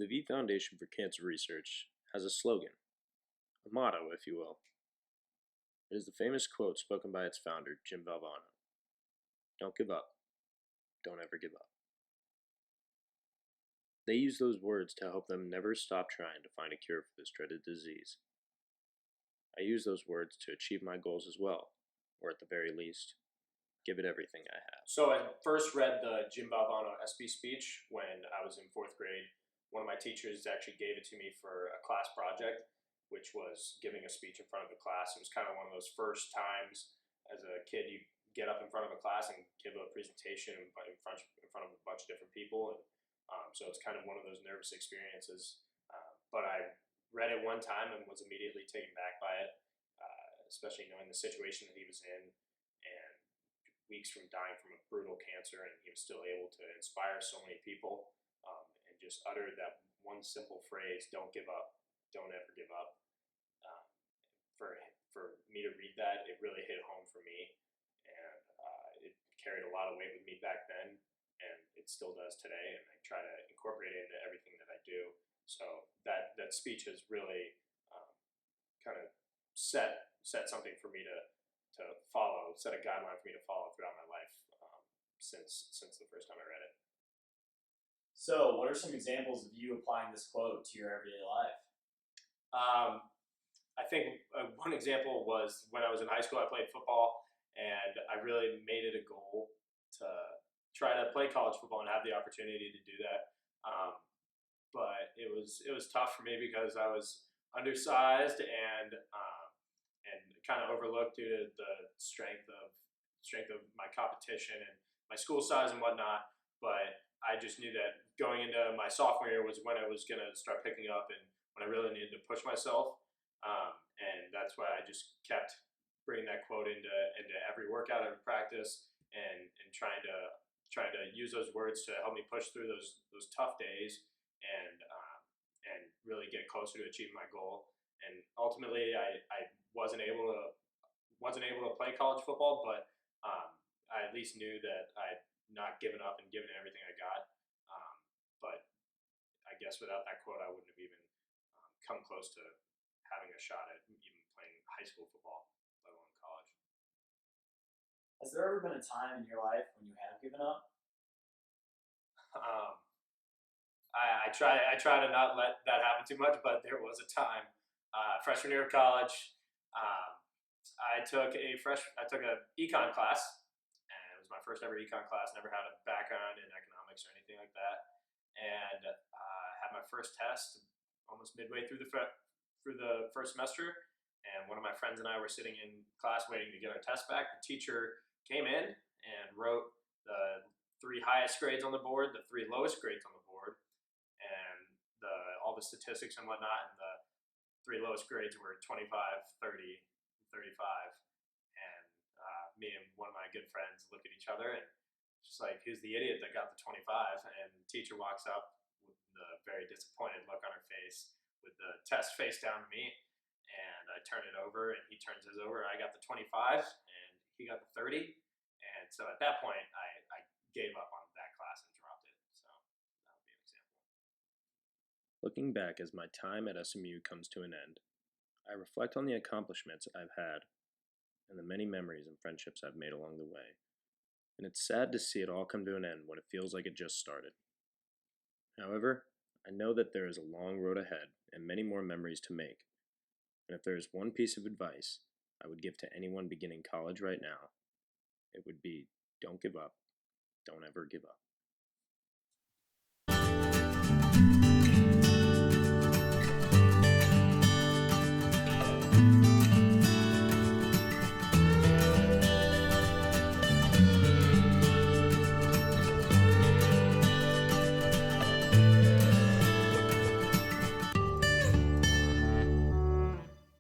The V Foundation for Cancer Research has a slogan, a motto, if you will. It is the famous quote spoken by its founder, Jim Valvano. Don't give up. Don't ever give up. They use those words to help them never stop trying to find a cure for this dreaded disease. I use those words to achieve my goals as well, or at the very least, give it everything I have. So I first read the Jim Valvano SB speech when I was in fourth grade. One of my teachers actually gave it to me for a class project, which was giving a speech in front of the class. It was kind of one of those first times as a kid you get up in front of a class and give a presentation in front of a bunch of different people. And so it's kind of one of those nervous experiences. But I read it one time and was immediately taken back by it, especially knowing the situation that he was in and weeks from dying from a brutal cancer, and he was still able to inspire so many people and just utter that one simple phrase, don't give up, don't ever give up. Um, for me to read that, it really hit home for me, and it carried a lot of weight with me back then, and it still does today, and I try to incorporate it into everything that I do. So that speech has really kind of set something for me to follow, set a guideline for me to follow throughout my life since the first time I read it. So, what are some examples of you applying this quote to your everyday life? I think one example was when I was in high school, I played football, and I really made it a goal to try to play college football and have the opportunity to do that. But it was tough for me because I was undersized and kind of overlooked due to the strength of my competition and my school size and whatnot. But I just knew that going into my sophomore year was when I was going to start picking up and when I really needed to push myself. And that's why I just kept bringing that quote into every workout, every practice, and trying to use those words to help me push through those tough days and really get closer to achieving my goal. And ultimately, I wasn't able to play college football, but I at least knew that I'd not given up and given everything I got. But I guess without that quote, I wouldn't have even come close to having a shot at even playing high school football, let alone college. Has there ever been a time in your life when you have given up? I try to not let that happen too much, but there was a time, freshman year of college. I took a econ class, and it was my first ever econ class. Never had a background in economics or anything like that, and had my first test almost midway through the first semester. And one of my friends and I were sitting in class waiting to get our test back. The teacher came in and wrote the 3 highest grades on the board, the 3 lowest grades on the board, and all the statistics and whatnot. And the 3 lowest grades were 25, 30, 35. And me and one of my good friends look at each other and just like, who's the idiot that got the 25? And the teacher walks up with the very disappointed look on her face with the test face down to me. And I turn it over and he turns his over. I got the 25 and he got the 30. And so at that point, I gave up on that class and dropped it. So that would be an example. Looking back as my time at SMU comes to an end, I reflect on the accomplishments I've had and the many memories and friendships I've made along the way. And it's sad to see it all come to an end when it feels like it just started. However, I know that there is a long road ahead and many more memories to make. And if there is one piece of advice I would give to anyone beginning college right now, it would be don't give up, don't ever give up.